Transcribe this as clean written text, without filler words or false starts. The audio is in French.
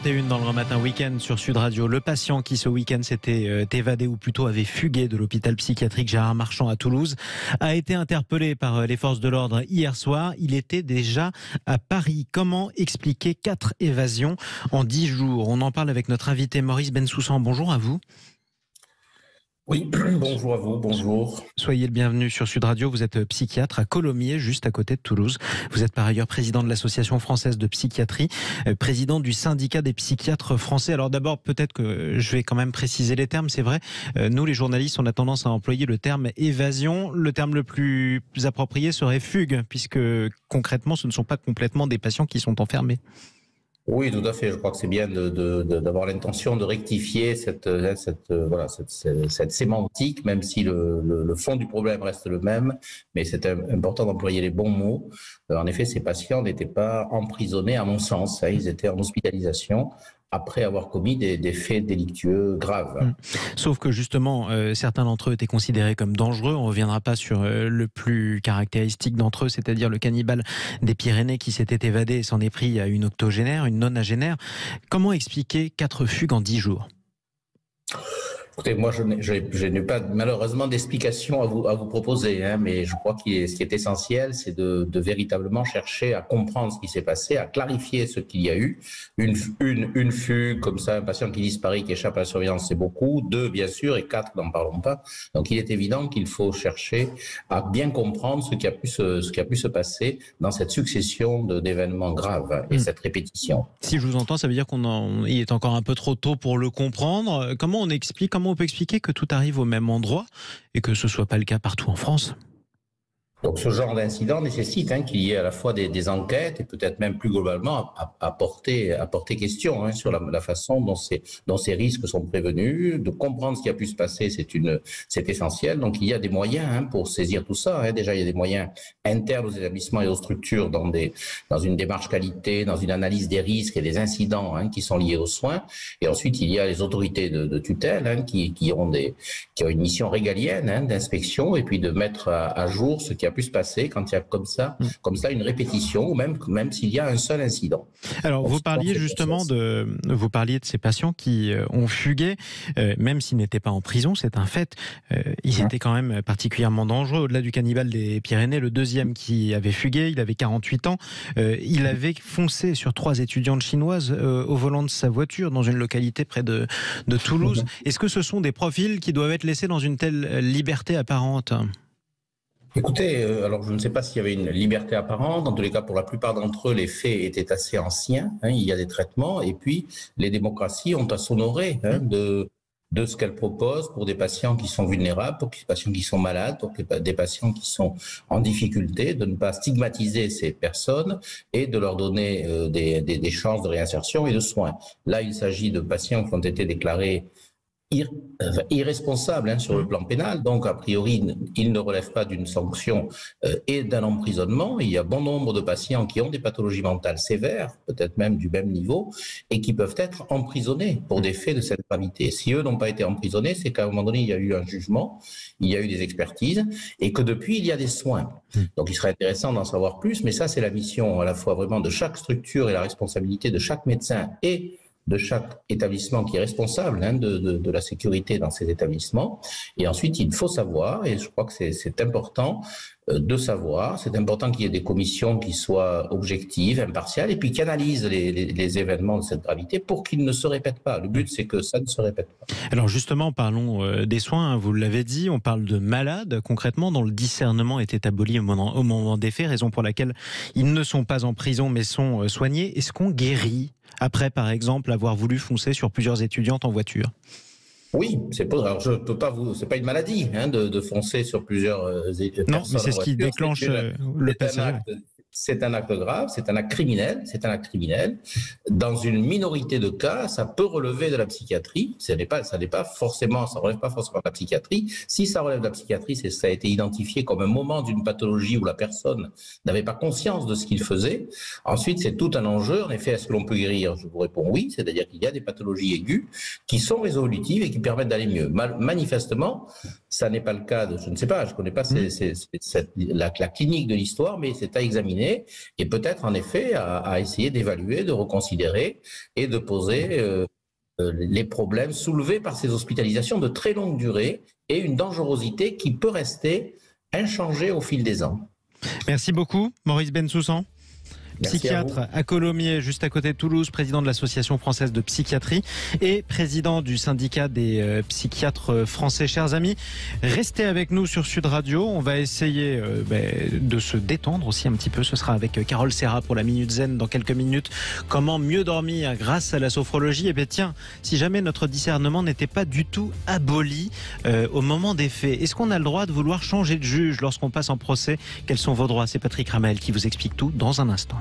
7h41 dans le matin week-end sur Sud Radio. Le patient qui ce week-end s'était évadé ou plutôt avait fugué de l'hôpital psychiatrique Gérard Marchand à Toulouse a été interpellé par les forces de l'ordre hier soir. Il était déjà à Paris. Comment expliquer 4 évasions en 10 jours? On en parle avec notre invité Maurice Bensoussan. Bonjour à vous. Oui, bonjour à vous, bonjour. Soyez le bienvenu sur Sud Radio. Vous êtes psychiatre à Colomiers, juste à côté de Toulouse. Vous êtes par ailleurs président de l'Association française de psychiatrie, président du syndicat des psychiatres français. Alors d'abord, peut-être que je vais quand même préciser les termes. C'est vrai, nous les journalistes, on a tendance à employer le terme évasion. Le terme le plus approprié serait fugue, puisque concrètement, ce ne sont pas complètement des patients qui sont enfermés. Oui, tout à fait. Je crois que c'est bien d'avoir l'intention de rectifier cette sémantique, même si le fond du problème reste le même. Mais c'est important d'employer les bons mots. En effet, ces patients n'étaient pas emprisonnés, à mon sens. Ils étaient en hospitalisation après avoir commis des faits délictueux graves. Sauf que justement, certains d'entre eux étaient considérés comme dangereux. On ne reviendra pas sur le plus caractéristique d'entre eux, c'est-à-dire le cannibale des Pyrénées qui s'était évadé et s'en est pris à une octogénaire, une nonagénaire. Comment expliquer 4 fugues en 10 jours ? Écoutez, moi, je n'ai pas malheureusement d'explication à vous proposer, mais je crois que ce qui est essentiel, c'est de véritablement chercher à comprendre ce qui s'est passé, à clarifier ce qu'il y a eu. Une fugue, comme ça, un patient qui disparaît, qui échappe à la surveillance, c'est beaucoup. 2, bien sûr, et 4, n'en parlons pas. Donc, il est évident qu'il faut chercher à bien comprendre ce qui a pu se passer dans cette succession d'événements graves et cette répétition. Si je vous entends, ça veut dire qu'il est encore un peu trop tôt pour le comprendre. Comment on peut expliquer que tout arrive au même endroit et que ce ne soit pas le cas partout en France ? Donc ce genre d'incident nécessite qu'il y ait à la fois des enquêtes et peut-être même plus globalement à porter question sur la façon dont ces risques sont prévenus, de comprendre ce qui a pu se passer, c'est essentiel. Donc il y a des moyens pour saisir tout ça. Déjà il y a des moyens internes aux établissements et aux structures dans une démarche qualité, dans une analyse des risques et des incidents qui sont liés aux soins. Et ensuite il y a les autorités de tutelle qui ont une mission régalienne d'inspection et puis de mettre à jour ce qui a pu se passer quand il y a comme ça une répétition ou même s'il y a un seul incident. Alors vous parliez justement de ces patients qui ont fugué, même s'ils n'étaient pas en prison, c'est un fait. Ils étaient quand même particulièrement dangereux. Au-delà du cannibale des Pyrénées, le deuxième qui avait fugué, il avait 48 ans. Il avait foncé sur 3 étudiantes chinoises au volant de sa voiture dans une localité près de Toulouse. Est-ce que ce sont des profils qui doivent être laissés dans une telle liberté apparente ? Écoutez, alors je ne sais pas s'il y avait une liberté apparente. Dans tous les cas, pour la plupart d'entre eux, les faits étaient assez anciens. Il y a des traitements. Et puis, les démocraties ont à s'honorer de ce qu'elles proposent pour des patients qui sont vulnérables, pour des patients qui sont malades, pour des patients qui sont en difficulté, de ne pas stigmatiser ces personnes et de leur donner des chances de réinsertion et de soins. Là, il s'agit de patients qui ont été déclarés irresponsable sur le plan pénal, donc a priori il ne relève pas d'une sanction et d'un emprisonnement. Il y a bon nombre de patients qui ont des pathologies mentales sévères, peut-être même du même niveau, et qui peuvent être emprisonnés pour des faits de cette gravité. Si eux n'ont pas été emprisonnés, c'est qu'à un moment donné il y a eu un jugement, il y a eu des expertises, et que depuis il y a des soins. Donc il serait intéressant d'en savoir plus, mais ça c'est la mission à la fois vraiment de chaque structure et la responsabilité de chaque médecin et de chaque établissement qui est responsable de la sécurité dans ces établissements. Et ensuite, il faut savoir, et je crois que c'est important de savoir, c'est important qu'il y ait des commissions qui soient objectives, impartiales, et puis qui analysent les événements de cette gravité pour qu'ils ne se répètent pas. Le but, c'est que ça ne se répète pas. Alors justement, parlons des soins, vous l'avez dit, on parle de malades, concrètement, dont le discernement était aboli au moment des faits, raison pour laquelle ils ne sont pas en prison, mais sont soignés. Est-ce qu'on guérit après, par exemple, avoir voulu foncer sur plusieurs étudiantes en voiture ? Oui, c'est pas une maladie de foncer sur plusieurs personnes. Non, mais c'est ce qui déclenche le passage. C'est un acte grave, c'est un acte criminel. Dans une minorité de cas, ça peut relever de la psychiatrie. Ça relève pas forcément de la psychiatrie. Si ça relève de la psychiatrie, ça a été identifié comme un moment d'une pathologie où la personne n'avait pas conscience de ce qu'il faisait. Ensuite, c'est tout un enjeu. En effet, est-ce que l'on peut guérir ? Je vous réponds oui. C'est-à-dire qu'il y a des pathologies aiguës qui sont résolutives et qui permettent d'aller mieux. Manifestement, Ça n'est pas le cas je ne sais pas, je ne connais pas la clinique de l'histoire, mais c'est à examiner et peut-être en effet à essayer d'évaluer, de reconsidérer et de poser les problèmes soulevés par ces hospitalisations de très longue durée et une dangerosité qui peut rester inchangée au fil des ans. Merci beaucoup, Maurice Bensoussan. Psychiatre à Colomiers, juste à côté de Toulouse, président de l'Association française de psychiatrie et président du syndicat des psychiatres français. Chers amis, restez avec nous sur Sud Radio. On va essayer de se détendre aussi un petit peu. Ce sera avec Carole Serra pour la Minute Zen dans quelques minutes. Comment mieux dormir grâce à la sophrologie? Eh bien tiens, si jamais notre discernement n'était pas du tout aboli au moment des faits, est-ce qu'on a le droit de vouloir changer de juge lorsqu'on passe en procès? Quels sont vos droits? C'est Patrick Ramel qui vous explique tout dans un instant.